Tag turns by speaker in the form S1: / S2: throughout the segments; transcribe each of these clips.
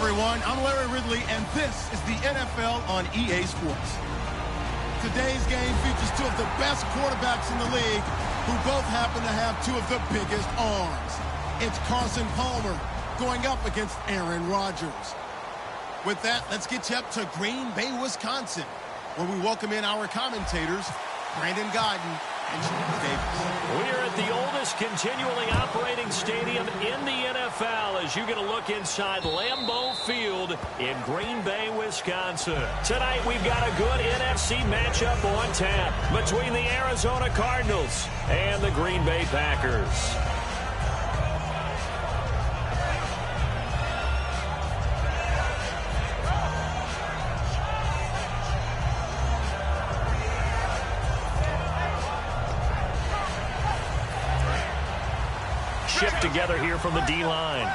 S1: everyone. I'm Larry Ridley, and this is the NFL on EA Sports. Today's game features two of the best quarterbacks in the league who both happen to have two of the biggest arms. It's Carson Palmer going up against Aaron Rodgers. With that, let's get you up to Green Bay, Wisconsin, where we welcome in our commentators, Brandon Godden and Sean Davis.
S2: We're at the oldest continually operating stadium in the NFL as you get a look inside Lambeau Field in Green Bay, Wisconsin. Tonight we've got a good NFC matchup on tap between the Arizona Cardinals and the Green Bay Packers. Shift together here from the D-line.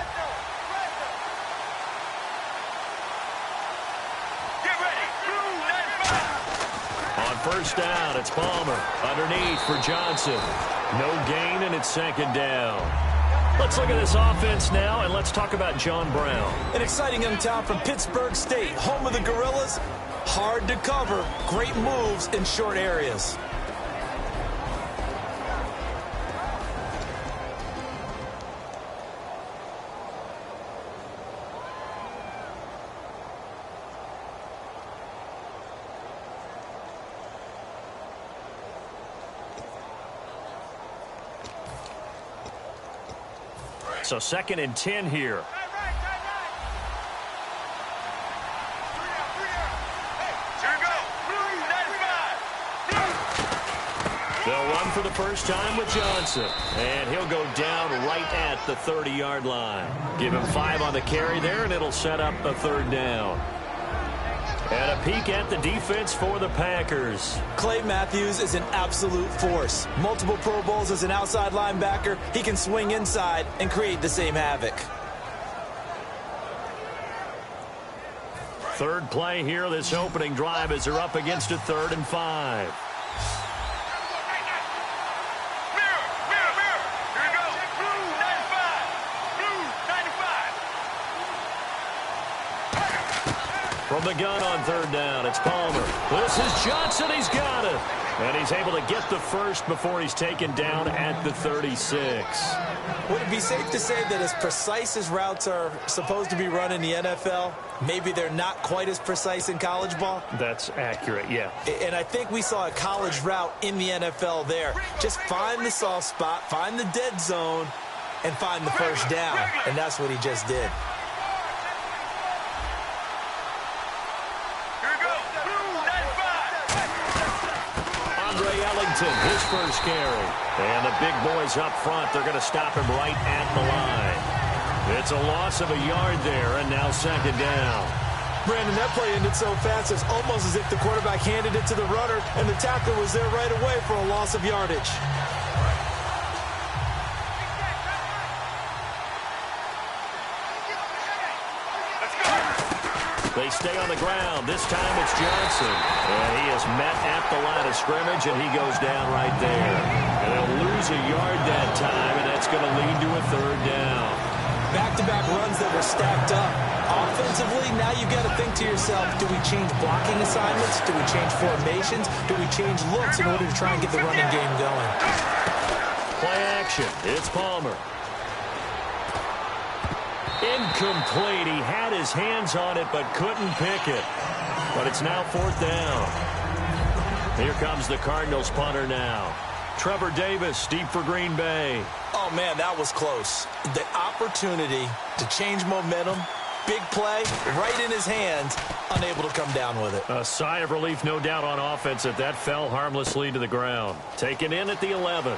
S2: On first down, it's Palmer. Underneath for Johnson. No gain, and it's second down. Let's look at this offense now, and let's talk about John Brown.
S3: An exciting young talent from Pittsburgh State, home of the Gorillas. Hard to cover. Great moves in short areas.
S2: So 2nd and 10 here. They'll run for the first time with Johnson. And he'll go down right at the 30-yard line. Give him 5 on the carry there, and it'll set up a 3rd down. And a peek at the defense for the Packers.
S3: Clay Matthews is an absolute force. Multiple Pro Bowls as an outside linebacker. He can swing inside and create the same havoc.
S2: Third play here, this opening drive as they're up against a 3rd and 5. From the gun on 3rd down, it's Palmer. This is Johnson. He's got it. And he's able to get the first before he's taken down at the 36.
S3: Would it be safe to say that as precise as routes are supposed to be run in the NFL, maybe they're not quite as precise in college ball?
S2: That's accurate, yeah.
S3: And I think we saw a college route in the NFL there. Just find the soft spot, find the dead zone, and find the first down. And that's what he just did.
S2: His first carry. And the big boys up front, they're going to stop him right at the line. It's a loss of a yard there, and now 2nd down.
S3: Brandon, that play ended so fast, it's almost as if the quarterback handed it to the runner, and the tackler was there right away for a loss of yardage.
S2: They stay on the ground. This time it's Johnson. And he is met at the line of scrimmage, and he goes down right there. And they'll lose a yard that time, and that's going to lead to a 3rd down.
S3: Back-to-back runs that were stacked up. Offensively, now you've got to think to yourself, do we change blocking assignments? Do we change formations? Do we change looks in order to try and get the running game going?
S2: Play action. It's Palmer. Incomplete. He had his hands on it but couldn't pick it. But it's now 4th down. Here comes the Cardinals punter now. Trevor Davis, deep for Green Bay.
S3: Oh, man, that was close. The opportunity to change momentum, big play, right in his hands, unable to come down with it.
S2: A sigh of relief, no doubt, on offense that fell harmlessly to the ground. Taken in at the 11.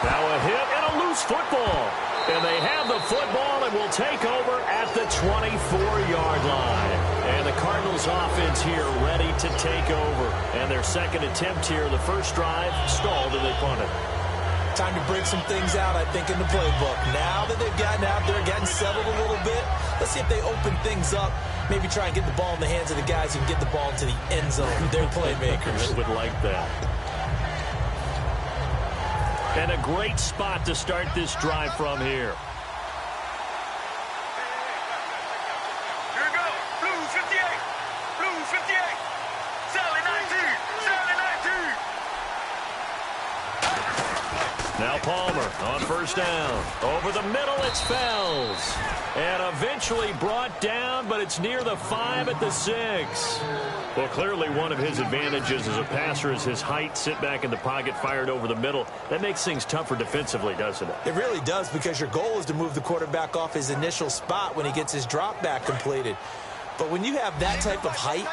S2: Now a hit and a loose football. And they have the football and will take over at the 24-yard line. And the Cardinals offense here ready to take over. And their 2nd attempt here, the first drive, stalled and they punted.
S3: Time to break some things out, I think, in the playbook. Now that they've gotten out there, gotten settled a little bit, let's see if they open things up. Maybe try and get the ball in the hands of the guys who can get the ball into the end zone. They're playmakers.
S2: I would like that. And a great spot to start this drive from here. first down. Over the middle, it's Fells. And eventually brought down, but it's near the 5 at the 6. Well, clearly one of his advantages as a passer is his height. Sit back in the pocket, fired over the middle. That makes things tougher defensively, doesn't it?
S3: It really does, because your goal is to move the quarterback off his initial spot when he gets his drop back completed. But when you have that type of height,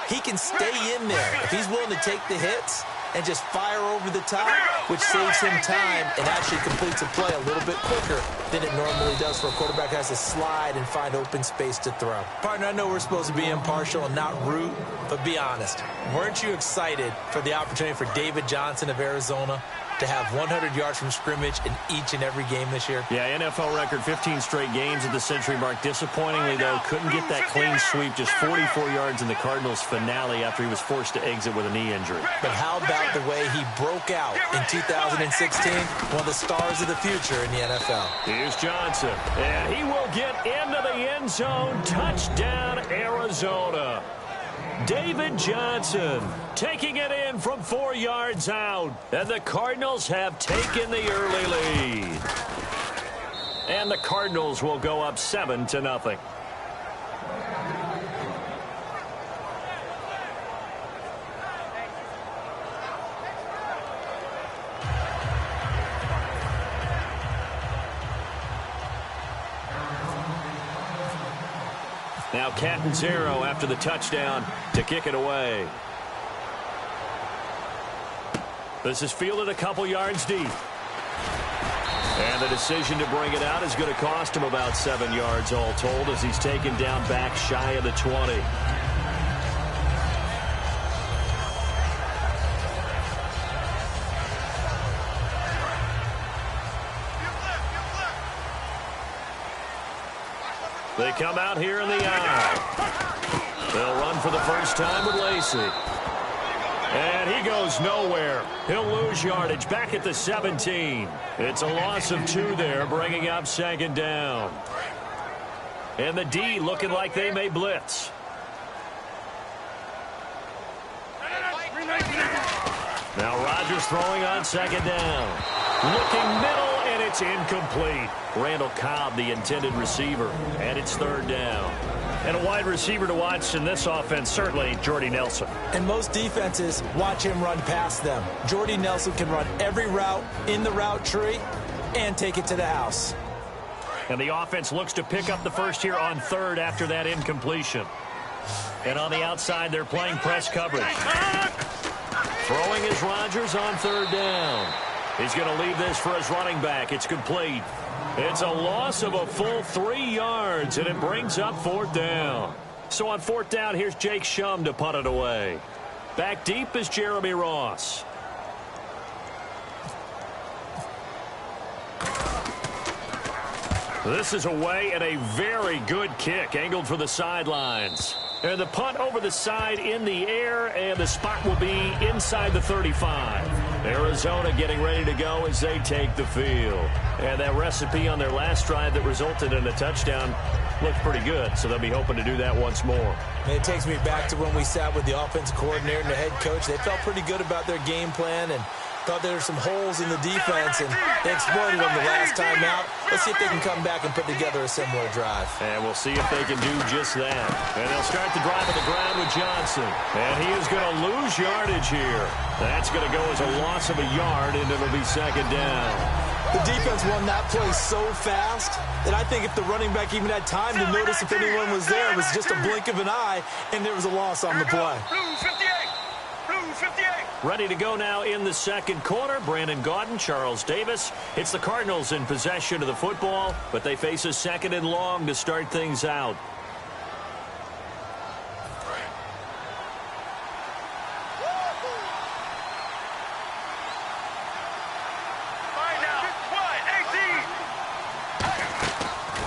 S3: he can stay in there. If he's willing to take the hits and just fire over the top, which saves him time and actually completes a play a little bit quicker than it normally does for a quarterback who has to slide and find open space to throw. Partner, I know we're supposed to be impartial and not root, but be honest. Weren't you excited for the opportunity for David Johnson of Arizona to have 100 yards from scrimmage in each and every game this year?
S2: Yeah, NFL record 15 straight games at the century mark. Disappointingly, though, couldn't get that clean sweep. Just 44 yards in the Cardinals' finale after he was forced to exit with a knee injury.
S3: But how about the way he broke out in 2016? One of the stars of the future in the NFL.
S2: Here's Johnson, and he will get into the end zone. Touchdown, Arizona. David Johnson taking it in from 4 yards out. And the Cardinals have taken the early lead. And the Cardinals will go up 7-0. Now Catanzaro after the touchdown to kick it away. This is fielded a couple yards deep. And the decision to bring it out is going to cost him about 7 yards all told as he's taken down back shy of the 20. They come out here in the eye. They'll run for the first time with Lacey. And he goes nowhere. He'll lose yardage back at the 17. It's a loss of 2 there, bringing up second down. And the D looking like they may blitz. Now Rodgers throwing on second down. Looking middle, and it's incomplete. Randall Cobb, the intended receiver, and it's third down. And a wide receiver to watch in this offense, certainly Jordy Nelson.
S3: And most defenses watch him run past them. Jordy Nelson can run every route in the route tree and take it to the house.
S2: And the offense looks to pick up the first here on third after that incompletion. And on the outside, they're playing press coverage. Throwing is Rodgers on third down. He's going to leave this for his running back. It's complete. It's a loss of a full 3 yards, and it brings up fourth down. So on fourth down, here's Jake Shum to punt it away. Back deep is Jeremy Ross. This is away and a very good kick, angled for the sidelines. And the punt over the side in the air, and the spot will be inside the 35. Arizona getting ready to go as they take the field. And that recipe on their last drive that resulted in a touchdown looked pretty good, so they'll be hoping to do that once more.
S3: And it takes me back to when we sat with the offensive coordinator and the head coach. They felt pretty good about their game plan and thought there were some holes in the defense, and they exploited them the last time out. Let's see if they can come back and put together a similar drive.
S2: And we'll see if they can do just that. And they'll start the drive on the ground with Johnson. And he is going to lose yardage here. That's going to go as a loss of a yard, and it'll be second down.
S3: The defense won that play so fast that I think if the running back even had time to notice if anyone was there, it was just a blink of an eye, and there was a loss on the play.
S4: Blue 58. Blue 58.
S2: Ready to go now in the second quarter. Brandon Gaudin, Charles Davis. It's the Cardinals in possession of the football, but they face a second and long to start things out.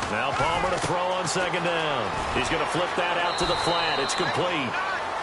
S2: Now Palmer to throw on second down. He's going to flip that out to the flat. It's complete.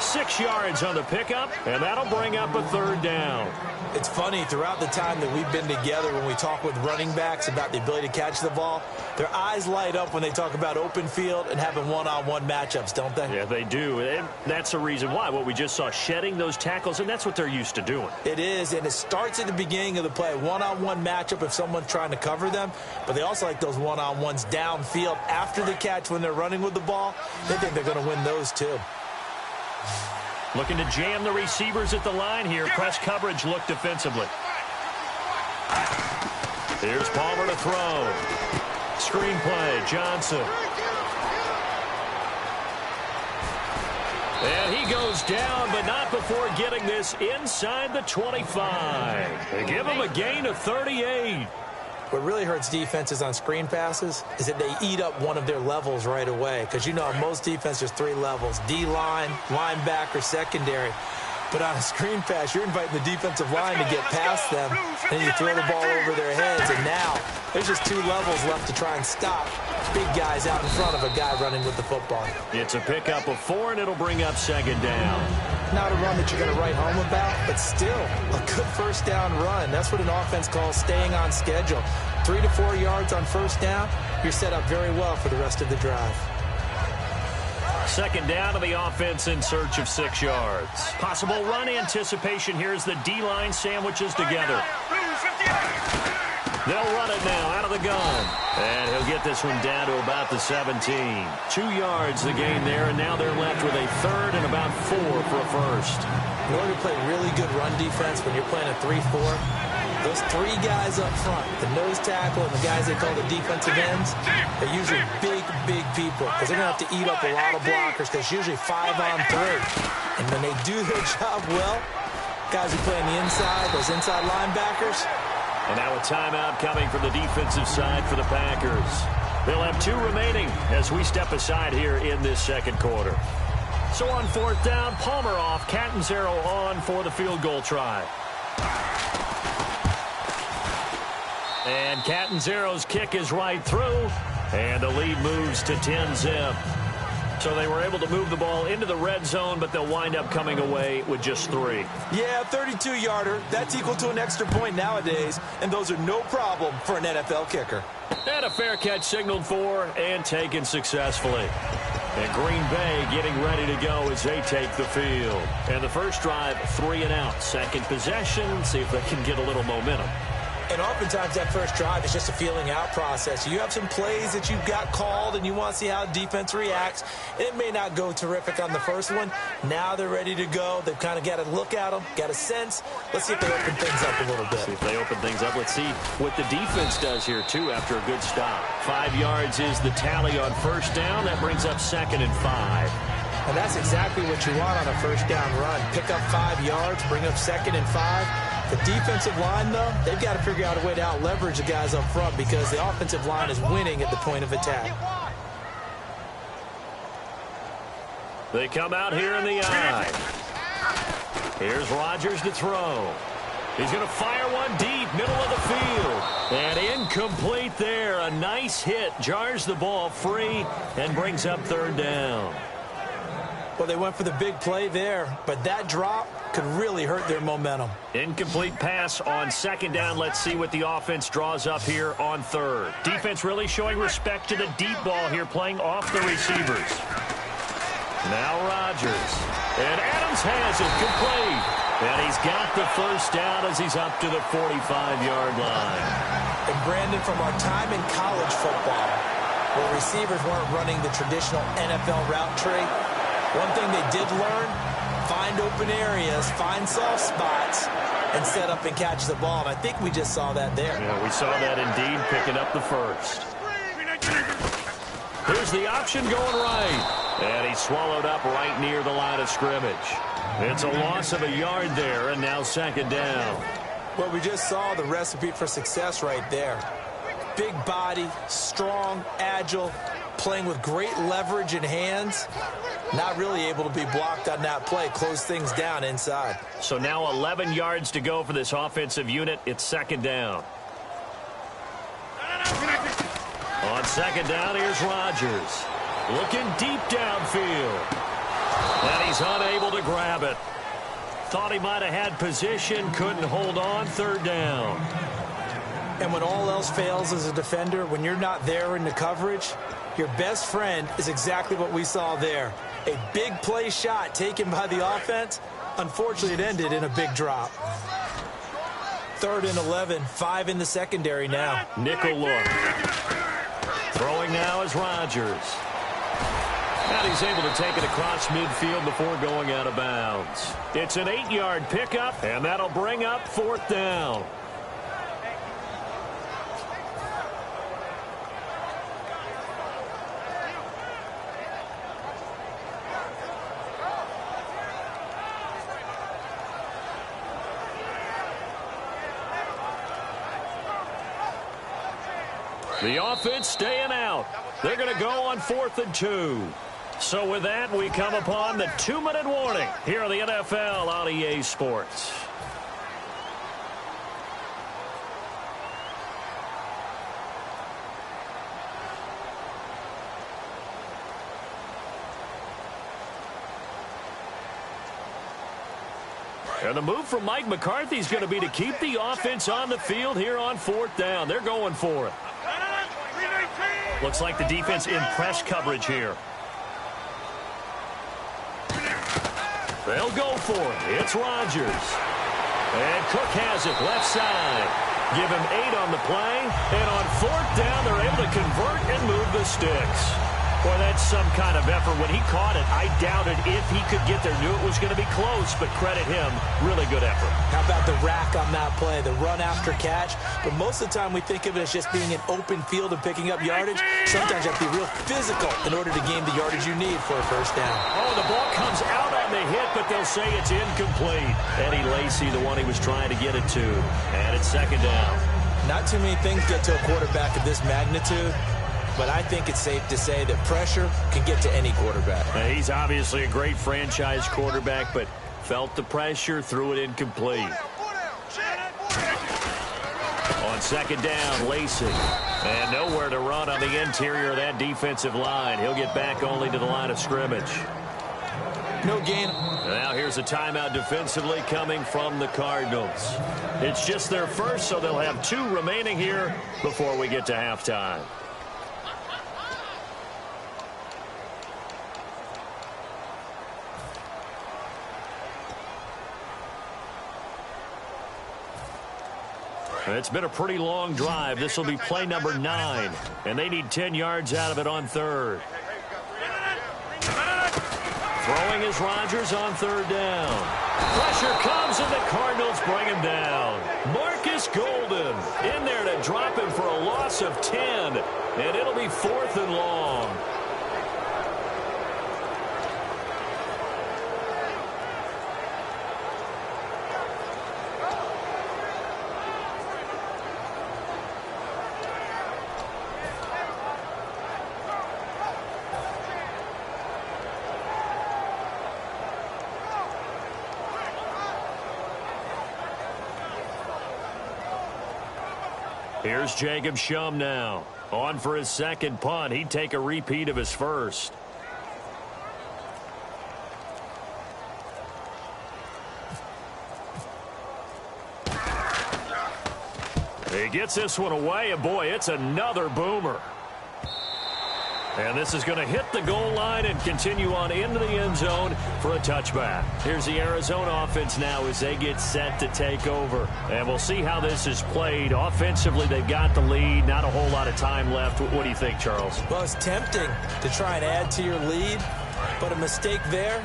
S2: 6 yards on the pickup, and that'll bring up a third down.
S3: It's funny, throughout the time that we've been together, when we talk with running backs about the ability to catch the ball, their eyes light up when they talk about open field and having one-on-one matchups, don't they?
S2: Yeah, they do. And that's the reason why. What we just saw, shedding those tackles, and that's what they're used to doing.
S3: It is, and it starts at the beginning of the play. One-on-one matchup if someone's trying to cover them, but they also like those one-on-ones downfield after the catch when they're running with the ball. They think they're going to win those too.
S2: Looking to jam the receivers at the line here. Press coverage look defensively. Here's Palmer to throw. Screen play, Johnson. And he goes down, but not before getting this inside the 25. They give him a gain of 38.
S3: What really hurts defenses on screen passes is that they eat up one of their levels right away. Because you know, on most defense, there's 3 levels. D-line, linebacker, secondary. But on a screen pass, you're inviting the defensive line to get past them. And you throw the ball over their heads. And now, there's just 2 levels left to try and stop big guys out in front of a guy running with the football.
S2: It's a pickup of 4, and it'll bring up second down.
S3: Not a run that you're going to write home about, but still a good first down run. That's what an offense calls staying on schedule. 3 to 4 yards on first down, you're set up very well for the rest of the drive.
S2: Second down to the offense in search of 6 yards. Possible run anticipation here as the D-line sandwiches together. They'll run it now out of the gun. And he'll get this one down to about the 17. 2 yards the gain there, and now they're left with a third and about 4 for a first.
S3: In order to play really good run defense when you're playing a 3-4, those 3 guys up front, the nose tackle and the guys they call the defensive ends, they're usually big people because they're going to have to eat up a lot of blockers because it's usually 5 on 3. And when they do their job well, guys who play on the inside, those inside linebackers.
S2: And now a timeout coming from the defensive side for the Packers. They'll have 2 remaining as we step aside here in this second quarter. So on fourth down, Palmer off, Catanzaro on for the field goal try. And Catanzaro's kick is right through, and the lead moves to 10-zip. So they were able to move the ball into the red zone, but they'll wind up coming away with just 3.
S3: Yeah, 32-yarder. That's equal to an extra point nowadays, and those are no problem for an NFL kicker.
S2: And a fair catch signaled for and taken successfully. And Green Bay getting ready to go as they take the field. And the first drive, 3 and out. Second possession, see if they can get a little momentum.
S3: And oftentimes that first drive is just a feeling out process. You have some plays that you've got called and you want to see how defense reacts. It may not go terrific on the first one. Now they're ready to go. They've kind of got to look at them, got a sense. Let's see if they open things up a little bit.
S2: See if they open things up. Let's see what the defense does here, too, after a good stop. 5 yards is the tally on first down. That brings up 2nd and 5.
S3: And that's exactly what you want on a first down run. Pick up 5 yards, bring up 2nd and 5. The defensive line, though, they've got to figure out a way to out-leverage the guys up front because the offensive line is winning at the point of attack.
S2: They come out here in the eye. Here's Rodgers to throw. He's going to fire one deep, middle of the field. And incomplete there. A nice hit. Jars the ball free and brings up 3rd down.
S3: Well, they went for the big play there, but that drop could really hurt their momentum.
S2: Incomplete pass on 2nd down. Let's see what the offense draws up here on 3rd. Defense really showing respect to the deep ball here, playing off the receivers. Now Rodgers. And Adams has it complete. And he's got the first down as he's up to the 45-yard line.
S3: And Brandon, from our time in college football, where receivers weren't running the traditional NFL route tree, one thing they did learn, find open areas, find soft spots, and set up and catch the ball. And I think we just saw that there.
S2: Yeah, we saw that indeed, picking up the first. Here's the option going right. And he swallowed up right near the line of scrimmage. It's a loss of a yard there, and now 2nd down.
S3: Well, we just saw the recipe for success right there. Big body, strong, agile, playing with great leverage in hands. Not really able to be blocked on that play. Close things down inside.
S2: So now 11 yards to go for this offensive unit. It's 2nd down. On 2nd down, here's Rodgers. Looking deep downfield. And he's unable to grab it. Thought he might have had position, couldn't hold on, third down.
S3: And when all else fails as a defender, when you're not there in the coverage, your best friend is exactly what we saw there. A big play shot taken by the offense. Unfortunately, it ended in a big drop. 3rd and 11, 5 in the secondary now.
S2: Nickel look. Throwing now is Rodgers. And he's able to take it across midfield before going out of bounds. It's an 8-yard pickup, and that'll bring up 4th down. The offense staying out. They're going to go on 4th and 2. So with that, we come upon the 2-minute warning here on the NFL on EA Sports. And the move from Mike McCarthy is going to be to keep the offense on the field here on 4th down. They're going for it. Looks like the defense in press coverage here. They'll go for it. It's Rodgers. And Cook has it left side. Give him 8 on the play. And on 4th down, they're able to convert and move the sticks. Boy, that's some kind of effort. When he caught it, I doubted if he could get there. Knew it was going to be close, but credit him. Really good effort.
S3: How about the rack on that play, the run after catch? But most of the time we think of it as just being an open field and picking up yardage. Sometimes you have to be real physical in order to gain the yardage you need for a first down.
S2: Oh, the ball comes out on the hit, but they'll say it's incomplete. Eddie Lacy, the one he was trying to get it to. And it's 2nd down.
S3: Not too many things get to a quarterback of this magnitude. But I think it's safe to say that pressure can get to any quarterback.
S2: He's obviously a great franchise quarterback, but felt the pressure, threw it incomplete. On 2nd down, Lacy. And nowhere to run on the interior of that defensive line. He'll get back only to the line of scrimmage.
S3: No gain.
S2: Now here's a timeout defensively coming from the Cardinals. It's just their first, so they'll have 2 remaining here before we get to halftime. It's been a pretty long drive. This will be play number 9, and they need 10 yards out of it on 3rd. Throwing is Rodgers on 3rd down. Pressure comes, and the Cardinals bring him down. Marcus Golden in there to drop him for a loss of 10, and it'll be 4th and long. Here's Jacob Shum now. On for his 2nd punt. He'd take a repeat of his first. He gets this one away, and boy, it's another boomer. And this is going to hit the goal line and continue on into the end zone for a touchback. Here's the Arizona offense now as they get set to take over. And we'll see how this is played. Offensively, they've got the lead. Not a whole lot of time left. What do you think, Charles?
S3: Well, it's tempting to try and add to your lead, but a mistake there,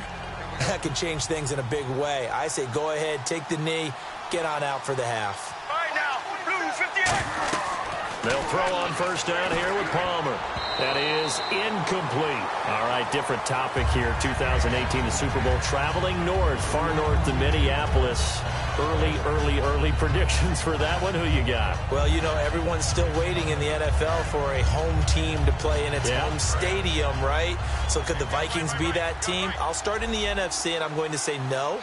S3: that could change things in a big way. I say go ahead, take the knee, get on out for the half.
S4: All right, now, blue 58.
S2: They'll throw on 1st down here with Palmer. That is incomplete. All right, different topic here. 2018, the Super Bowl, traveling north, far north to Minneapolis. Early predictions for that one. Who you got?
S3: Well, you know, everyone's still waiting in the NFL for a home team to play in its home stadium, right? So could the Vikings be that team? I'll start in the NFC, and I'm going to say no.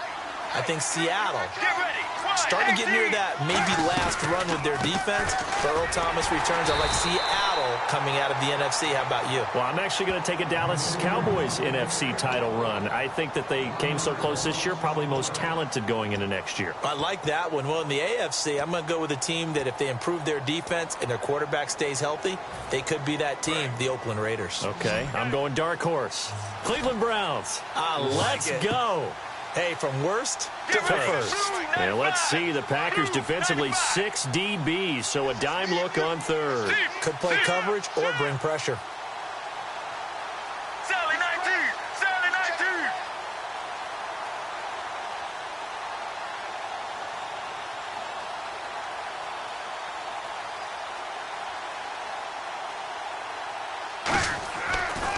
S3: I think Seattle Starting to get near that maybe last run with their defense. But Earl Thomas returns. I like Seattle coming out of the NFC. How about you?
S2: Well, I'm actually going to take a Dallas Cowboys NFC title run. I think that they came so close this year, probably most talented going into next year.
S3: I like that one. Well, in the AFC, I'm going to go with a team that if they improve their defense and their quarterback stays healthy, they could be that team, the Oakland Raiders.
S2: Okay, I'm going dark horse. Cleveland Browns. Let's go.
S3: Hey, from worst to first.
S2: And let's see, the Packers defensively 6 DBs, so a dime look on third.
S3: Could play coverage or bring pressure.
S4: Sally 19! Sally 19!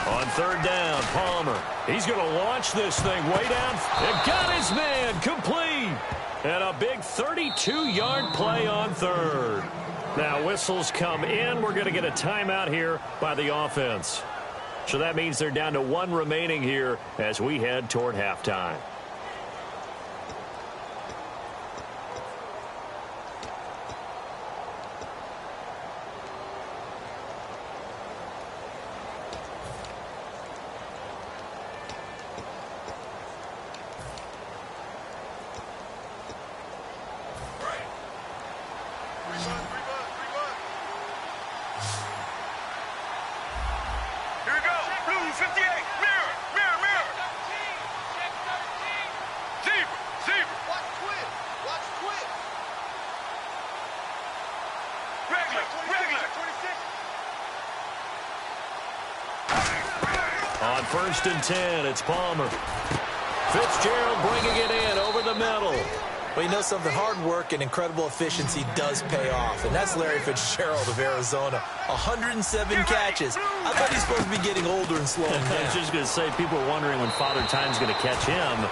S2: On third down, Palmer. He's going to launch this thing way down. And got his man complete. And a big 32-yard play on third. Now whistles come in. We're going to get a timeout here by the offense. So that means they're down to 1 remaining here as we head toward halftime. On first and 10, it's Palmer. Fitzgerald bringing it in over the middle.
S3: Well, you know something, hard work and incredible efficiency does pay off, and that's Larry Fitzgerald of Arizona. 107 catches. I thought he's supposed to be getting older and slowing down.
S2: I was just going to say, people are wondering when Father Time's going to catch him,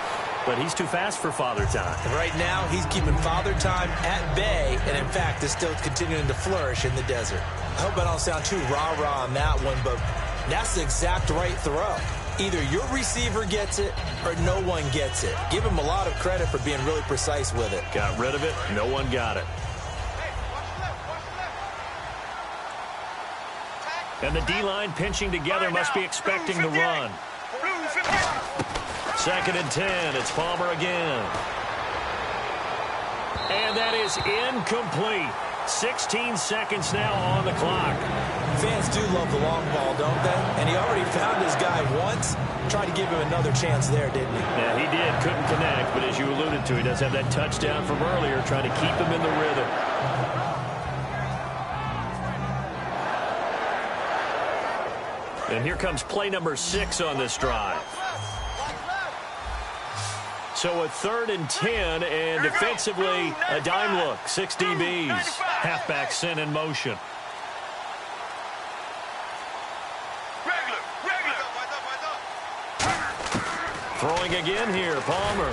S2: but he's too fast for Father Time.
S3: Right now, he's keeping Father Time at bay, and in fact, is still continuing to flourish in the desert. I hope I don't sound too rah-rah on that one, but that's the exact right throw. Either your receiver gets it or no one gets it. Give him a lot of credit for being really precise with it.
S2: Got rid of it. No one got it. And the D-line pinching together must be expecting the run. Second and 10. It's Palmer again. And that is incomplete. 16 seconds now on the clock.
S3: Fans do love the long ball, don't they? And he already found his guy once. Tried to give him another chance there, didn't he?
S2: Yeah, he did. Couldn't connect, but as you alluded to, he does have that touchdown from earlier, trying to keep him in the rhythm. And here comes play number 6 on this drive. So a third and 10, and defensively, a dime look. 6 DBs. Halfback sent in motion. Throwing again here, Palmer.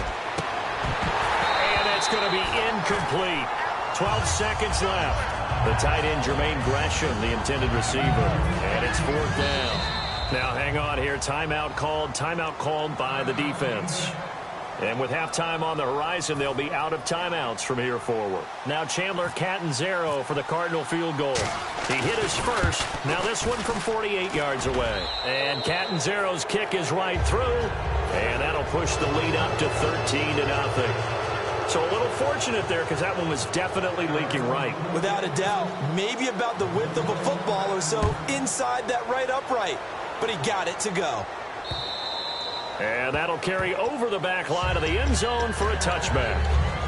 S2: And it's going to be incomplete. 12 seconds left. The tight end, Jermaine Gresham, the intended receiver. And it's 4th down. Now hang on here. Timeout called by the defense. And with halftime on the horizon, they'll be out of timeouts from here forward. Now Chandler Catanzaro for the Cardinal field goal. He hit his first. Now this one from 48 yards away. And Catanzaro's kick is right through. And that'll push the lead up to 13-0. So a little fortunate there because that one was definitely leaking right.
S3: Without a doubt. Maybe about the width of a football or so inside that right upright. But he got it to go.
S2: And that'll carry over the back line of the end zone for a touchback.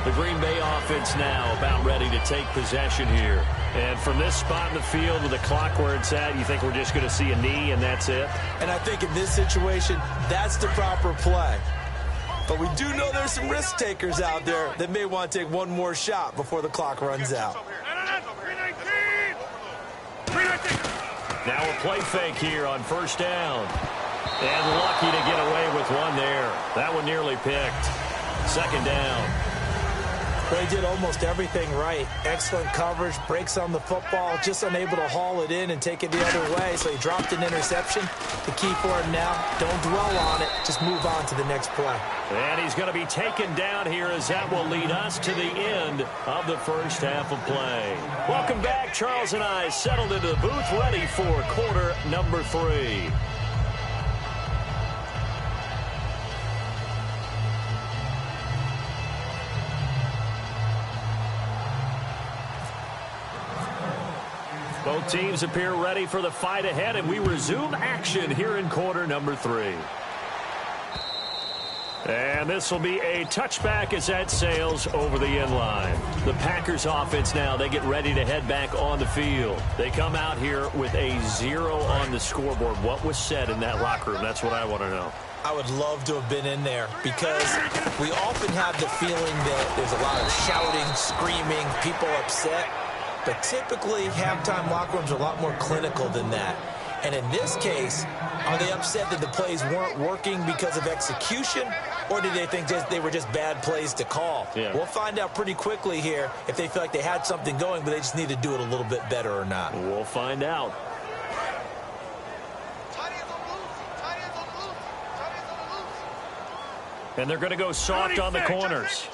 S2: The Green Bay offense now about ready to take possession here. And from this spot in the field with the clock where it's at, you think we're just going to see a knee and that's it?
S3: And I think in this situation, that's the proper play. But we do know there's some risk takers out there that may want to take one more shot before the clock runs out.
S2: Now a play fake here on first down. And lucky to get away with one there. That one nearly picked. Second down.
S3: Well, he did almost everything right. Excellent coverage, breaks on the football, just unable to haul it in and take it the other way. So he dropped an interception. The key for him now, don't dwell on it. Just move on to the next play.
S2: And he's going to be taken down here as that will lead us to the end of the first half of play. Welcome back. Charles and I settled into the booth, ready for quarter number 3. Both teams appear ready for the fight ahead, and we resume action here in quarter number 3. And this will be a touchback as that sails over the end line. The Packers offense now, they get ready to head back on the field. They come out here with a 0 on the scoreboard. What was said in that locker room? That's what I want to know.
S3: I would love to have been in there because we often have the feeling that there's a lot of shouting, screaming, people upset. But typically, halftime locker rooms are a lot more clinical than that. And in this case, are they upset that the plays weren't working because of execution, or did they think they were just bad plays to call?
S2: Yeah.
S3: We'll find out pretty quickly here if they feel like they had something going, but they just need to do it a little bit better or not.
S2: We'll find out. And they're going to go soft on the corners.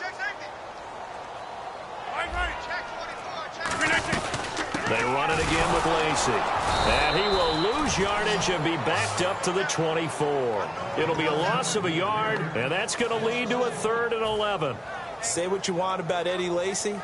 S2: They run it again with Lacey. And he will lose yardage and be backed up to the 24. It'll be a loss of a yard, and that's going to lead to a 3rd and 11.
S3: Say what you want about Eddie Lacy.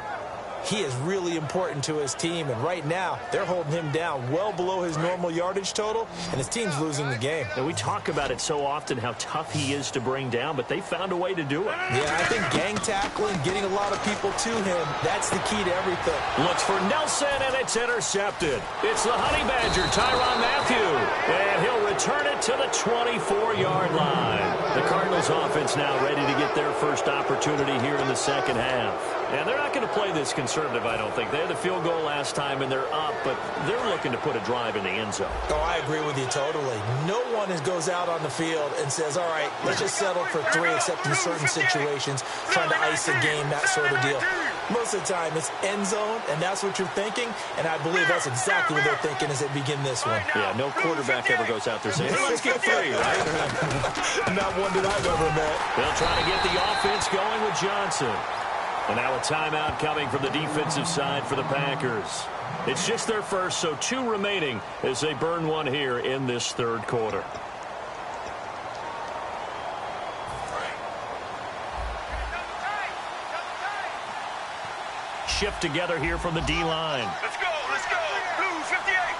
S3: He is really important to his team, and right now they're holding him down well below his normal yardage total, and his team's losing the game.
S2: And we talk about it so often, how tough he is to bring down, but they found a way to do it.
S3: Yeah, I think gang tackling, getting a lot of people to him, that's the key to everything.
S2: Looks for Nelson, and it's intercepted. It's the Honey Badger, Tyrann Mathieu, and he'll return it to the 24-yard line. The Cardinals offense now ready to get their first opportunity here in the second half. And they're not going to play this conservative, I don't think. They had the field goal last time, and they're up, but they're looking to put a drive in the end zone.
S3: Oh, I agree with you totally. No one goes out on the field and says, all right, let's just settle for 3, except in certain situations, trying to ice a game, that sort of deal. Most of the time, it's end zone, and that's what you're thinking, and I believe that's exactly what they're thinking as they begin this one.
S2: Yeah, no quarterback ever goes out there saying, hey, let's get 3, right?
S3: Not one that I've ever met.
S2: They'll try to get the offense going with Johnson. And now a timeout coming from the defensive side for the Packers. It's just their first, so 2 remaining as they burn one here in this 3rd quarter. Shift together here from the D-line.
S4: Let's go, let's go. Blue 58.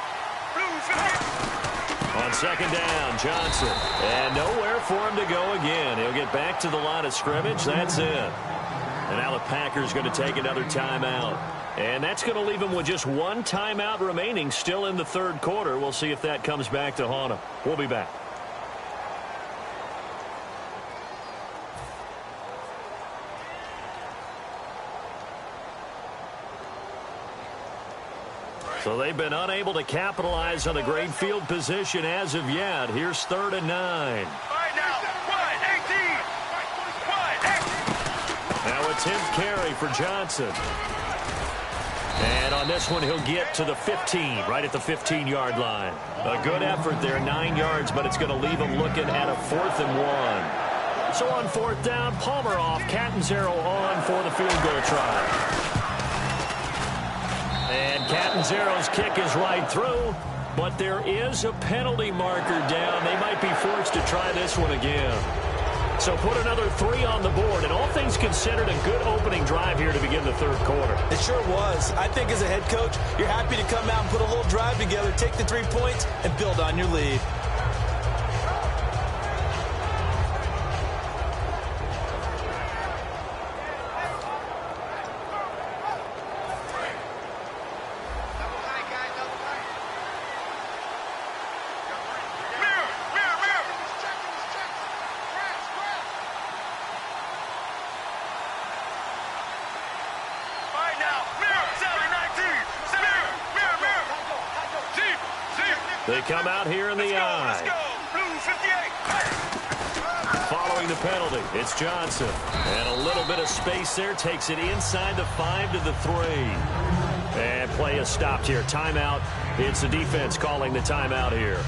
S4: Blue 58.
S2: On second down, Johnson. And nowhere for him to go again. He'll get back to the line of scrimmage. That's it. And now the Packers going to take another timeout. And that's going to leave them with just 1 timeout remaining still in the 3rd quarter. We'll see if that comes back to haunt them. We'll be back. So they've been unable to capitalize on the great field position as of yet. Here's 3rd and 9.
S4: All right now, 1-18.
S2: Now it's him carry for Johnson. And on this one, he'll get to the 15, right at the 15-yard line. A good effort there, 9 yards, but it's going to leave him looking at a 4th and 1. So on 4th down, Palmer off, Catanzaro on for the field goal try. And Catanzaro's kick is right through, but there is a penalty marker down. They might be forced to try this one again. So put another 3 on the board, and all things considered, a good opening drive here to begin the 3rd quarter.
S3: It sure was. I think as a head coach, you're happy to come out and put a little drive together, take the 3 points, and build on your lead.
S2: They come out here in the eye.
S4: Blue 58.
S2: Following the penalty. It's Johnson. And a little bit of space there. Takes it inside the 5 to the 3. And play is stopped here. Timeout. It's the defense calling the timeout here.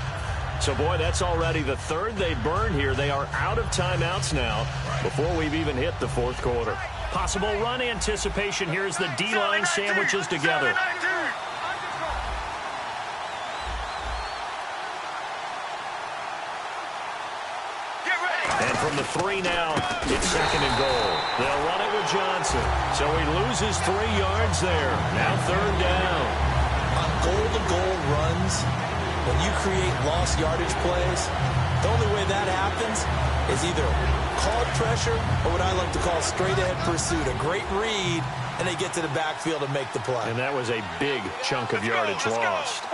S2: So, boy, that's already the third they burned here. They are out of timeouts now before we've even hit the fourth quarter. Possible run anticipation here as the D-line sandwiches together. And from the 3 now, it's second and goal. They'll run it with Johnson. So he loses 3 yards there. Now third down.
S3: On goal-to-goal runs, when you create lost yardage plays, the only way that happens is either called pressure or what I like to call straight-ahead pursuit. A great read, and they get to the backfield and make the play.
S2: And that was a big chunk of yardage lost.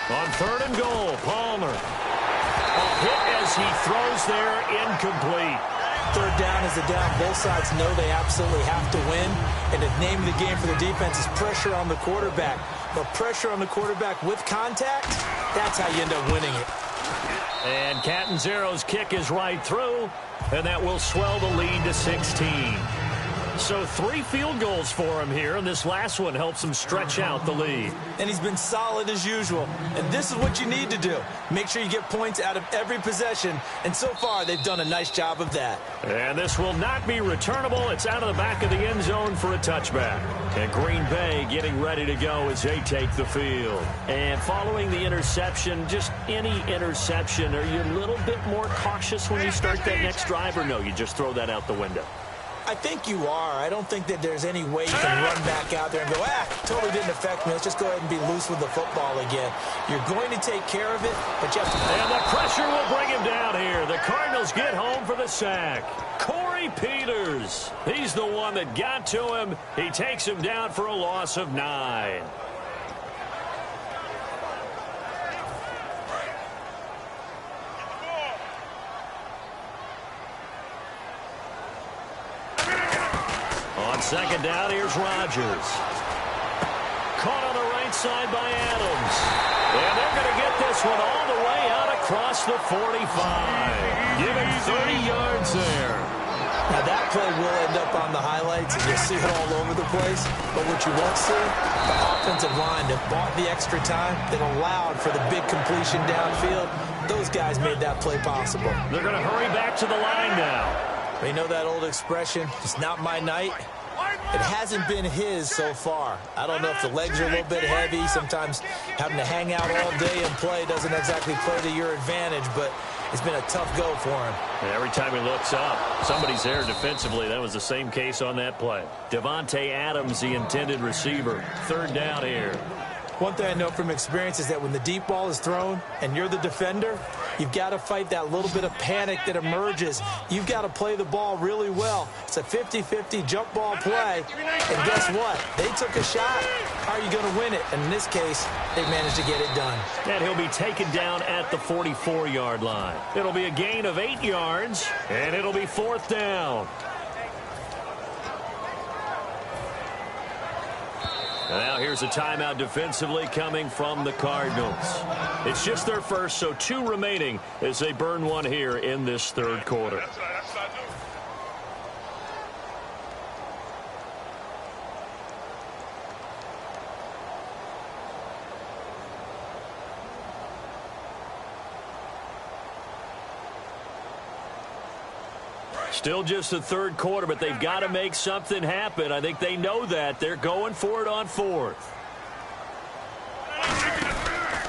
S2: On third and goal, Palmer. A hit as he throws there, incomplete.
S3: Third down is the down. Both sides know they absolutely have to win. And the name of the game for the defense is pressure on the quarterback. But pressure on the quarterback with contact, that's how you end up winning it.
S2: And Catanzaro's kick is right through, and that will swell the lead to 16. So 3 field goals for him here, and this last one helps him stretch out the lead.
S3: And he's been solid as usual. And this is what you need to do. Make sure you get points out of every possession. And so far, they've done a nice job of that.
S2: And this will not be returnable. It's out of the back of the end zone for a touchback. And Green Bay getting ready to go as they take the field. And following the interception, just any interception, are you a little bit more cautious when you start that next drive, or no, you just throw that out the window?
S3: I think you are. I don't think that there's any way you can run back out there and go, totally didn't affect me. Let's just go ahead and be loose with the football again. You're going to take care of it, but you have to...
S2: And the pressure will bring him down here. The Cardinals get home for the sack. Corey Peters. He's the one that got to him. He takes him down for a loss of 9. On second down, here's Rodgers. Caught on the right side by Adams. And they're going to get this one all the way out across the 45. Giving 30 yards there.
S3: Now that play will end up on the highlights, and you'll see it all over the place. But what you won't see, the offensive line that bought the extra time, that allowed for the big completion downfield, those guys made that play possible.
S2: They're going to hurry back to the line now.
S3: You know that old expression, it's not my night? It hasn't been his so far. I don't know if the legs are a little bit heavy. Sometimes having to hang out all day and play doesn't exactly play to your advantage, but it's been a tough go for him.
S2: And every time he looks up, somebody's there defensively. That was the same case on that play. Devontae Adams, the intended receiver. Third down here.
S3: One thing I know from experience is that when the deep ball is thrown and you're the defender, you've got to fight that little bit of panic that emerges. You've got to play the ball really well. It's a 50-50 jump ball play. And guess what? They took a shot. How are you going to win it? And in this case, they managed to get it done.
S2: And he'll be taken down at the 44-yard line. It'll be a gain of 8 yards, and it'll be fourth down. Now here's a timeout defensively coming from the Cardinals. It's just their first, so 2 remaining as they burn one here in this third quarter. Still just the third quarter, but they've got to make something happen. I think they know that. They're going for it on fourth.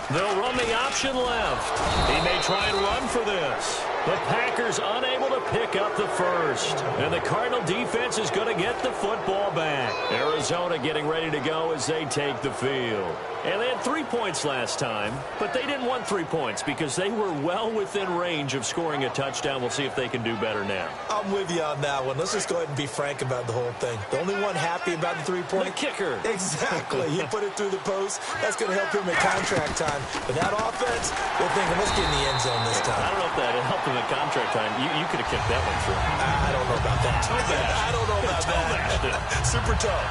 S2: They'll run the option left. He may try and run for this. The Packers unable to pick up the first. And the Cardinal defense is going to get the football back. Arizona getting ready to go as they take the field. And they had 3 points last time, but they didn't want 3 points because they were well within range of scoring a touchdown. We'll see if they can do better now.
S3: I'm with you on that one. Let's just go ahead and be frank about the whole thing. The only one happy about the 3-point?
S2: The kicker.
S3: Exactly. He put it through the post. That's going to help him at contract time. But that offense, they're thinking, let's get in the end zone this time.
S2: I don't know if that helped him at contract time. You could have kicked that one through.
S3: I don't know about that. I don't know about that. Super tough.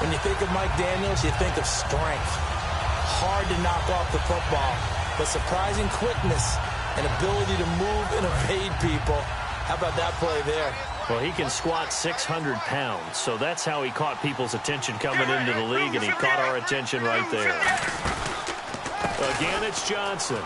S3: When you think of Mike Daniels, you think of strength. hard to knock off the football, but surprising quickness and ability to move and evade people. How about that play there?
S2: Well, he can squat 600 pounds, so that's how he caught people's attention coming into the league, and he caught our attention right there. Again, it's Johnson.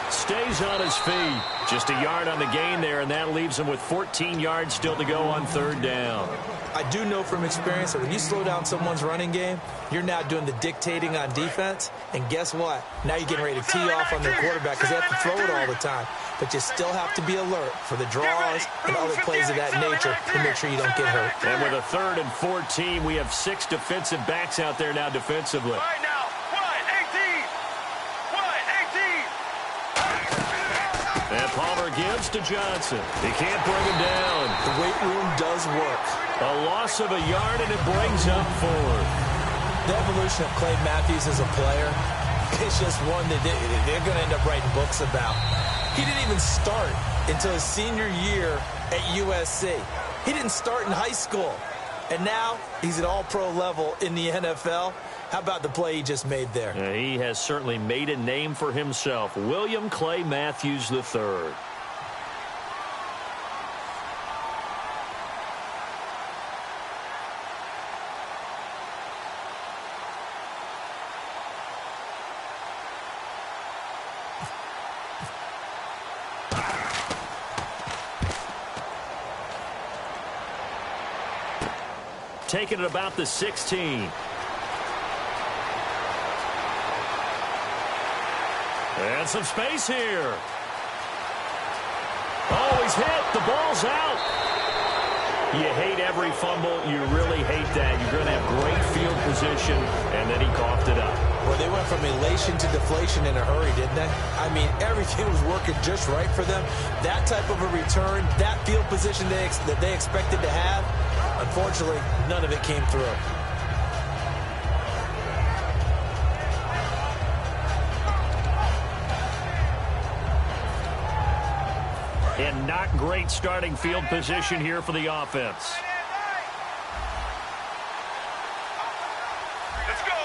S2: Stays on his feet. Just a yard on the gain there, and that leaves him with 14 yards still to go on third down.
S3: I do know from experience that when you slow down someone's running game, you're now doing the dictating on defense. And guess what? Now you're getting ready to tee off on their quarterback because they have to throw it all the time. But you still have to be alert for the draws and other plays of that nature to make sure you don't get hurt.
S2: And with a 3rd and 14, we have 6 defensive backs out there now defensively.
S4: Right now, 1-18. 1-18.
S2: And Palmer gives to Johnson. He can't bring him down.
S3: The weight room does work.
S2: A loss of a yard, and it brings up 4th.
S3: The evolution of Clay Matthews as a player is just one that they're going to end up writing books about. He didn't even start until his senior year at USC. He didn't start in high school. And now he's at all-pro level in the NFL. How about the play he just made there?
S2: Yeah, he has certainly made a name for himself. William Clay Matthews III. Taking it about the 16. And some space here. Oh, he's hit. The ball's out. You hate every fumble. You really hate that. You're going to have great field position, and then he coughed it up.
S3: Well, they went from elation to deflation in a hurry, didn't they? I mean, everything was working just right for them. That type of a return, that field position that they expected to have, unfortunately, none of it came through.
S2: And not great starting field position here for the offense.
S4: Let's go.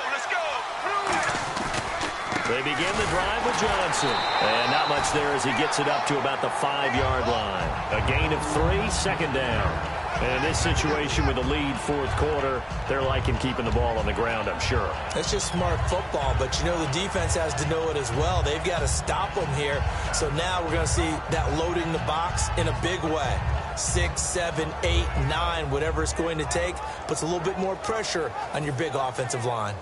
S2: They begin the drive with Johnson. And not much there as he gets it up to about the 5-yard line. A gain of 3, 2nd down. And in this situation with a lead 4th quarter, they're liking keeping the ball on the ground, I'm sure.
S3: That's just smart football, but you know the defense has to know it as well. They've got to stop them here. So now we're going to see that loading the box in a big way. 6, 7, 8, 9, whatever it's going to take, puts a little bit more pressure on your big offensive line.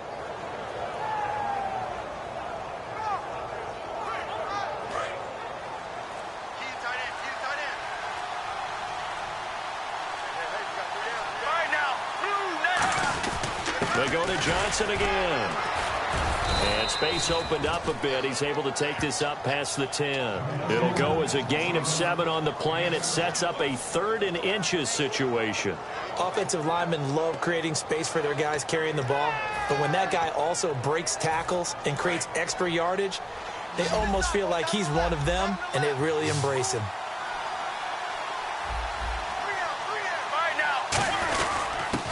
S2: They go to Johnson again. And space opened up a bit. He's able to take this up past the 10. It'll go as a gain of 7 on the play, and it sets up a 3rd and inches situation.
S3: Offensive linemen love creating space for their guys carrying the ball. But when that guy also breaks tackles and creates extra yardage, they almost feel like he's one of them, and they really embrace him.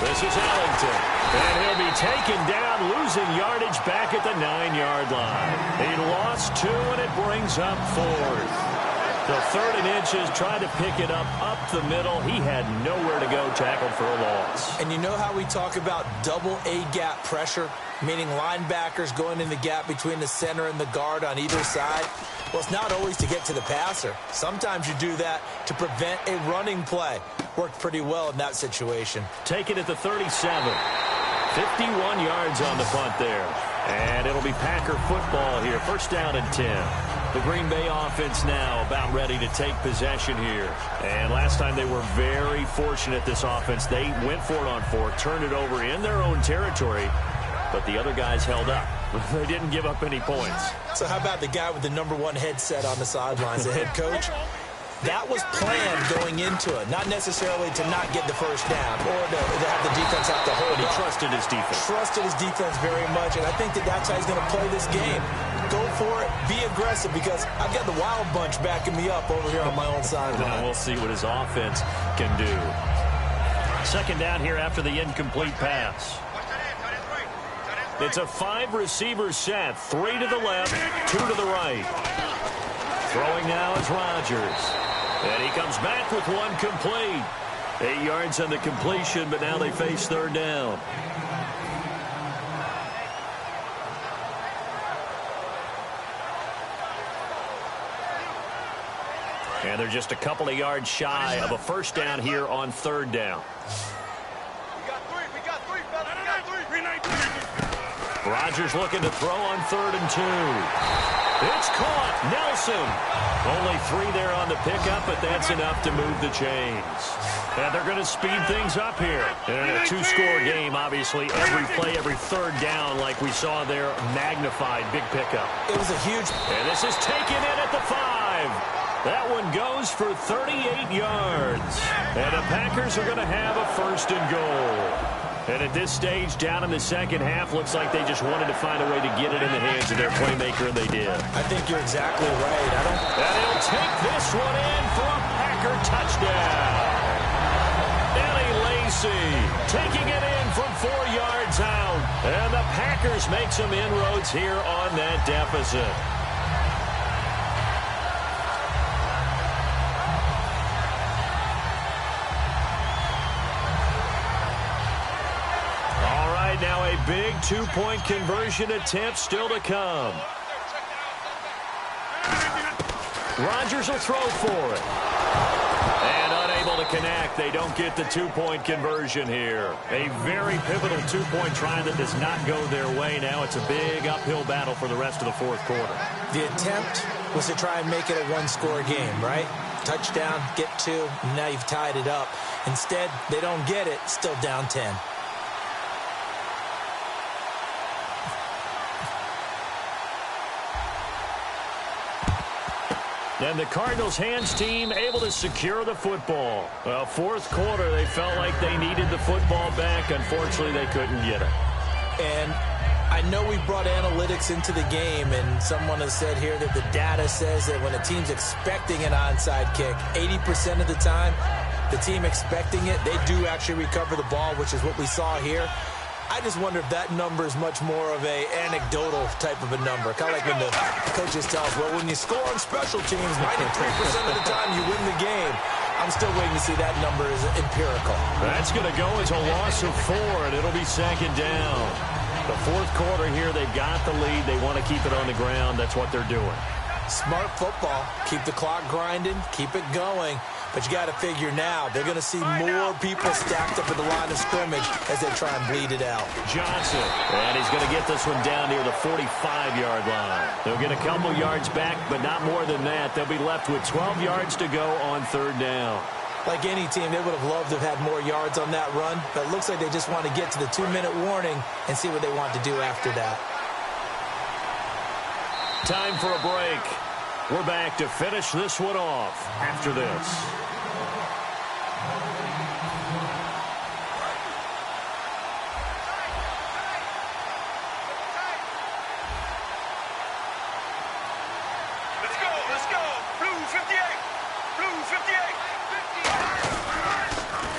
S2: This is Ellington. And he'll be taken down, losing yardage back at the 9-yard line. He lost 2, and it brings up 4th. The 3rd and inches, tried to pick it up the middle. He had nowhere to go, tackled for a loss.
S3: And you know how we talk about double A-gap pressure, meaning linebackers going in the gap between the center and the guard on either side? Well, it's not always to get to the passer. Sometimes you do that to prevent a running play. Worked pretty well in that situation.
S2: Take it at the 37. 51 yards on the punt there. And it'll be Packer football here. 1st down and 10. The Green Bay offense now about ready to take possession here. And last time they were very fortunate, this offense. They went for it on 4th, turned it over in their own territory, but the other guys held up. They didn't give up any points.
S3: So how about the guy with the #1 headset on the sidelines, the head coach? That was planned going into it, not necessarily to not get the 1st down or to have the defense have to hold
S2: But he
S3: up.
S2: trusted his defense.
S3: Trusted his defense very much, and I think that's how he's going to play this game. Go for it, be aggressive, because I've got the Wild Bunch backing me up over here on my own sideline.
S2: Now we'll see what his offense can do. 2nd down here after the incomplete pass. It's a 5-receiver set. 3 to the left, 2 to the right. Throwing now is Rodgers. And he comes back with one complete. 8 yards on the completion, but now they face third down. And they're just a couple of yards shy of a first down here on third down.
S4: We got three, fellas. We got three.
S2: Rodgers looking to throw on 3rd and 2. It's caught. Nelson. Only 3 there on the pickup, but that's enough to move the chains. And they're going to speed things up here. And in a 2-score game, obviously, every play, every third down, like we saw there, magnified. Big pickup.
S3: It was a huge...
S2: And this is taken in at the 5. That one goes for 38 yards. And the Packers are going to have a 1st and goal. And at this stage, down in the second half, looks like they just wanted to find a way to get it in the hands of their playmaker, and they did.
S3: I think you're exactly right.
S2: And he'll take this one in for a Packer touchdown. Eddie Lacy taking it in from 4 yards out. And the Packers make some inroads here on that deficit. Now a big 2-point conversion attempt still to come. Rodgers will throw for it. And unable to connect. They don't get the 2-point conversion here. A very pivotal 2-point try that does not go their way. Now it's a big uphill battle for the rest of the 4th quarter.
S3: The attempt was to try and make it a 1-score game, right? Touchdown, get 2, and now you've tied it up. Instead, they don't get it, still down 10.
S2: And the Cardinals' hands team able to secure the football. Well, 4th quarter, they felt like they needed the football back. Unfortunately, they couldn't get it.
S3: And I know we brought analytics into the game, and someone has said here that the data says that when a team's expecting an onside kick, 80% of the time, the team expecting it, they do actually recover the ball, which is what we saw here. I just wonder if that number is much more of a anecdotal type of a number. Kind of like when the coaches tell us, well, when you score on special teams, 93% of the time you win the game. I'm still waiting to see that number is empirical.
S2: That's going to go as a loss of 4, and it'll be 2nd down. The 4th quarter here, they've got the lead. They want to keep it on the ground. That's what they're doing.
S3: Smart football. Keep the clock grinding. Keep it going. But you got to figure now, they're going to see more people stacked up at the line of scrimmage as they try and bleed it out.
S2: Johnson, and he's going to get this one down near the 45-yard line. They'll get a couple yards back, but not more than that. They'll be left with 12 yards to go on 3rd down.
S3: Like any team, they would have loved to have had more yards on that run, but it looks like they just want to get to the 2-minute warning and see what they want to do after that.
S2: Time for a break. We're back to finish this one off after this.
S4: Let's go. Blue 58. Blue 58.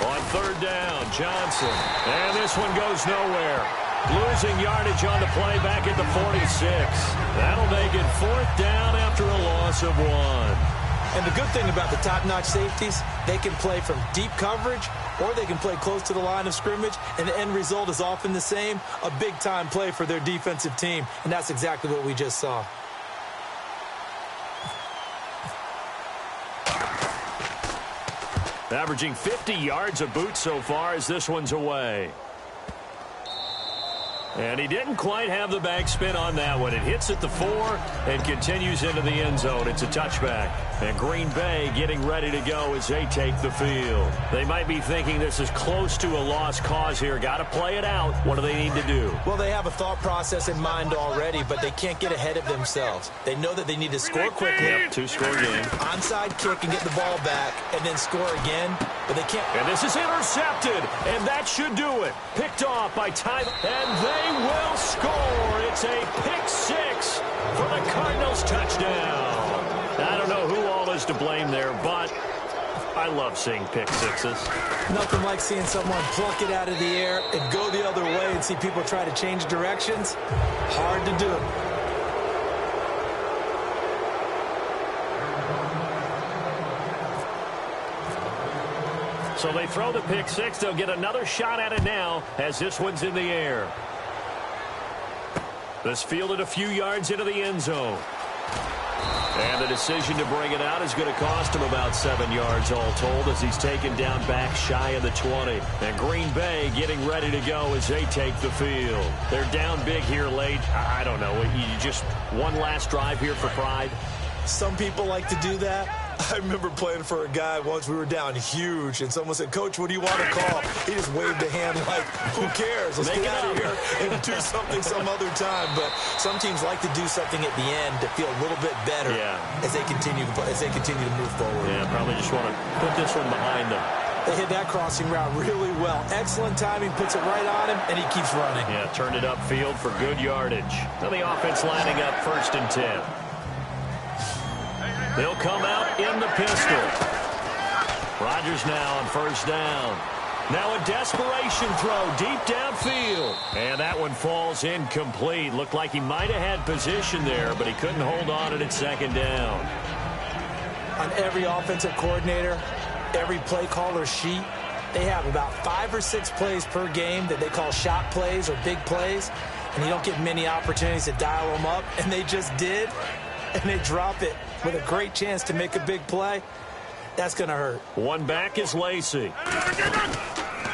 S2: On 3rd down, Johnson. And this one goes nowhere. Losing yardage on the play back at the 46. That'll make it 4th down after a loss of 1.
S3: And the good thing about the top-notch safeties, they can play from deep coverage or they can play close to the line of scrimmage, and the end result is often the same, a big-time play for their defensive team. And that's exactly what we just saw.
S2: Averaging 50 yards a boot so far as this one's away. And he didn't quite have the backspin on that one. It hits at the 4 and continues into the end zone. It's a touchback. And Green Bay getting ready to go as they take the field. They might be thinking this is close to a lost cause here. Got to play it out. What do they need to do?
S3: Well, they have a thought process in mind already, but they can't get ahead of themselves. They know that they need to score quickly.
S2: Yep, 2-score game.
S3: Onside kick and get the ball back and then score again, but they can't.
S2: And this is intercepted, and that should do it. Picked off by Ty, and they will score. It's a pick 6 for the Cardinals touchdown. I don't know who all is to blame there, but I love seeing pick sixes.
S3: Nothing like seeing someone pluck it out of the air and go the other way and see people try to change directions. Hard to do.
S2: So they throw the pick six. They'll get another shot at it now as this one's in the air. This fielded a few yards into the end zone. And the decision to bring it out is going to cost him about 7 yards all told as he's taken down back shy of the 20. And Green Bay getting ready to go as they take the field. They're down big here late. I don't know. You just one last drive here for pride?
S3: Some people like to do that. I remember playing for a guy once. We were down huge, and someone said, "Coach, what do you want to call?" He just waved a hand like, "Who cares? Let's get out of here and do something some other time." But some teams like to do something at the end to feel a little bit better as they continue to move forward.
S2: Yeah, probably just want to put this one behind them.
S3: They hit that crossing route really well. Excellent timing, puts it right on him, and he keeps running.
S2: Yeah, turned it upfield for good yardage. Now the offense lining up 1st and 10. They'll come out in the pistol. Rodgers now on 1st down. Now a desperation throw deep downfield. And that one falls incomplete. Looked like he might have had position there, but he couldn't hold on at 2nd down.
S3: On every offensive coordinator, every play caller sheet, they have about 5 or 6 plays per game that they call shot plays or big plays. And you don't get many opportunities to dial them up. And they just did. And they drop it with a great chance to make a big play. That's going to hurt.
S2: One back is Lacey.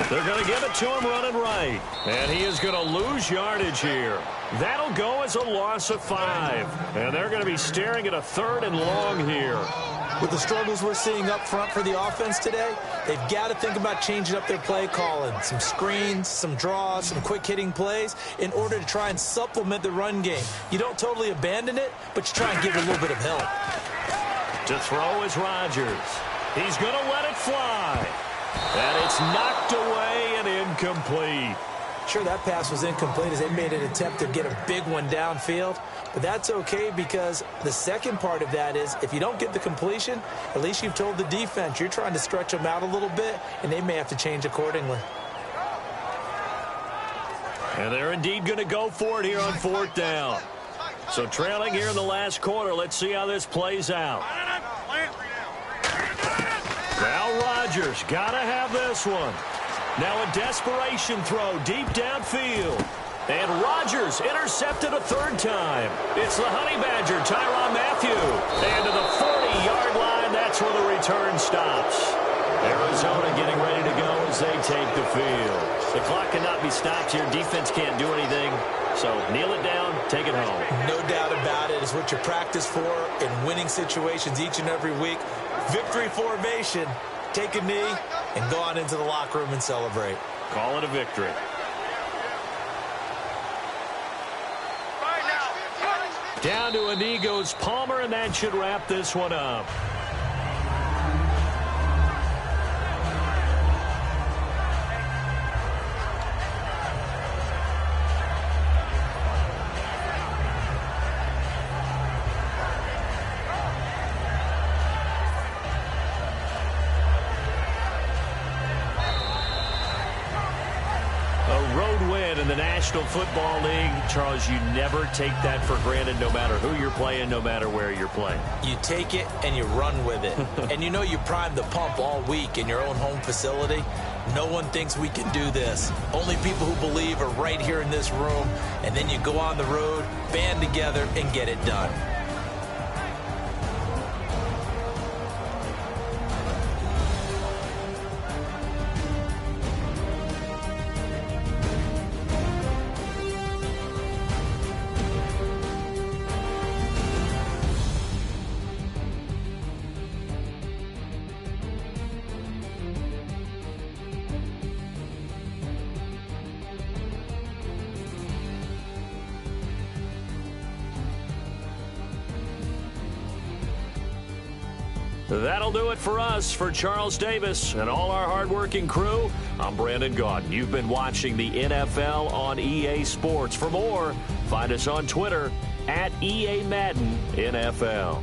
S2: They're going to give it to him running right. And he is going to lose yardage here. That'll go as a loss of 5. And they're going to be staring at a 3rd and long here.
S3: With the struggles we're seeing up front for the offense today, they've got to think about changing up their play calling. Some screens, some draws, some quick-hitting plays in order to try and supplement the run game. You don't totally abandon it, but you try and give it a little bit of help.
S2: To throw is Rodgers. He's going to let it fly. And it's knocked away and incomplete.
S3: Sure, that pass was incomplete as they made an attempt to get a big one downfield. But that's okay because the second part of that is if you don't get the completion, at least you've told the defense you're trying to stretch them out a little bit, and they may have to change accordingly.
S2: And they're indeed going to go for it here on 4th down. So trailing here in the last quarter, let's see how this plays out. Now Rodgers got to have this one. Now a desperation throw deep downfield. And Rodgers intercepted a 3rd time. It's the Honey Badger, Tyrann Mathieu. And to the 40-yard line, that's where the return stops. Arizona getting ready to go as they take the field. The clock cannot be stopped here. Defense can't do anything. So kneel it down, take it home.
S3: No doubt about it. It's what you practice for in winning situations each and every week. Victory formation. Take a knee and go on into the locker room and celebrate.
S2: Call it a victory. Down to a knee goes Palmer, and that should wrap this one up. National Football League, Charles, you never take that for granted no matter who you're playing, no matter where you're playing.
S3: You take it and you run with it. And you know you primed the pump all week in your own home facility. No one thinks we can do this. Only people who believe are right here in this room. And then you go on the road, band together, and get it done.
S2: That'll do it for us. For Charles Davis and all our hardworking crew, I'm Brandon Gaudin. You've been watching the NFL on EA Sports. For more, find us on Twitter at EA Madden NFL.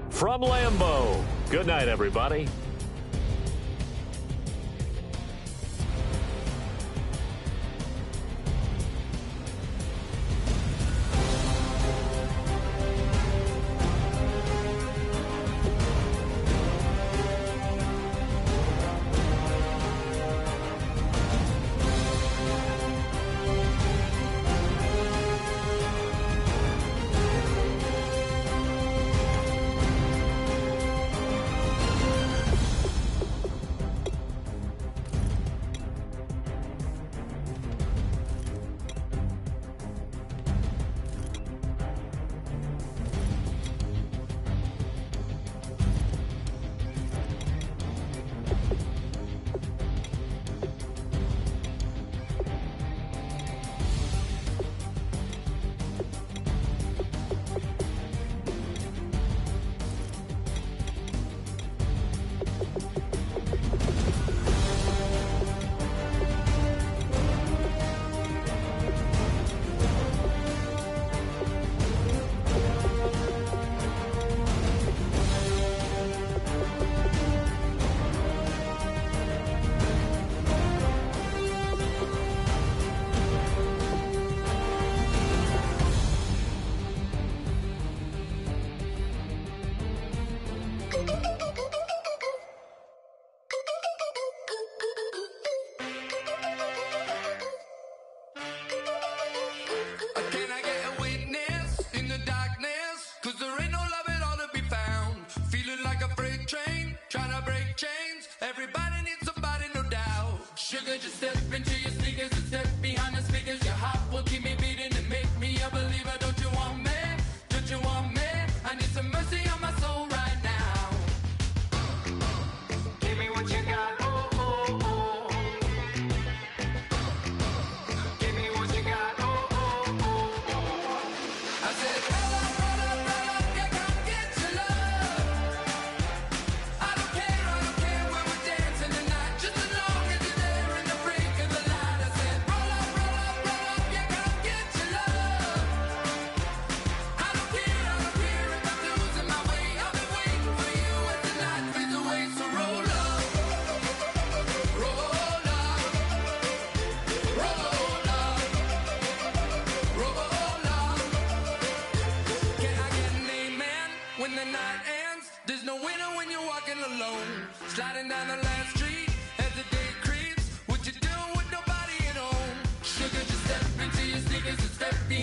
S2: From Lambeau, good night, everybody.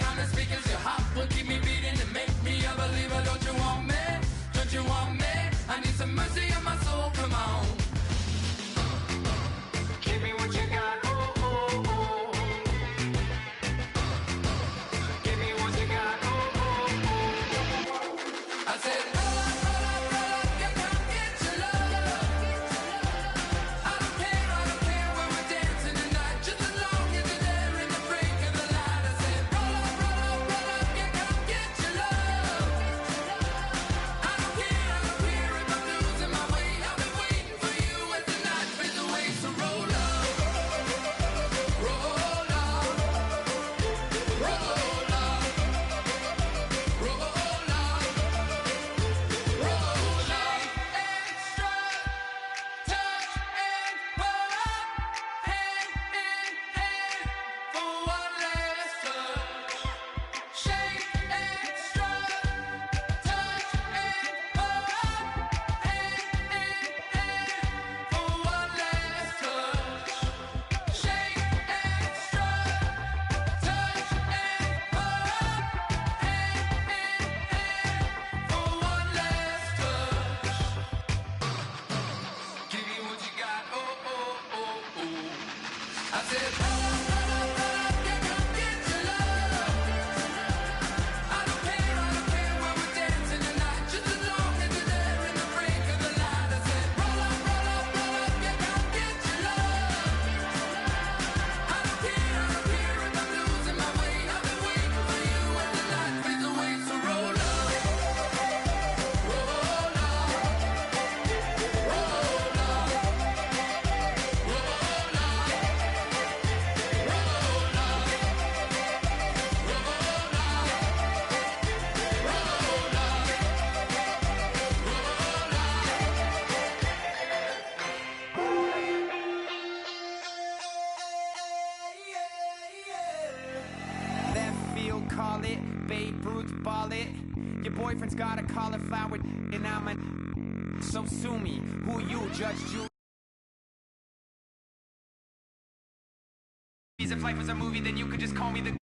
S5: behind the speakers, your heart will keep me beating and make me a believer. Don't you want me? Don't you want me? I need some mercy on my soul, come on. Give me what you got, oh, oh, oh. Give me what you got, oh, oh, oh. I said, roll up, you come get your love. I don't care when we're dancing tonight, just as long as you're there in the break of the light. I said, roll up, you come get your love. I don't care if I'm losing my way. I've been waiting for you as the night fades away. So roll up, roll up, roll up, roll up, roll up. Extra, touch and pull up, hand in hand for one last touch. Shake extra, touch and pull up, hand in hand for one last touch. Shake extra, touch and pull up, hand in hand for one last touch. Give me what you got, oh, oh, oh, oh. I said, roll up, you come get your love. I don't care when we're dancing tonight, just as long as you're there in the break of the light. I said, roll up, you come get your love. I don't care if I'm losing my way. I've been waiting for you as the night fades away. So roll up, roll up, roll up, roll
S6: Left field, call it. Babe Ruth, ball it. Your boyfriend's got a cauliflower, and I'm a. So sue me. Who you, Judge Judy? If life was a movie, then you could just call me the.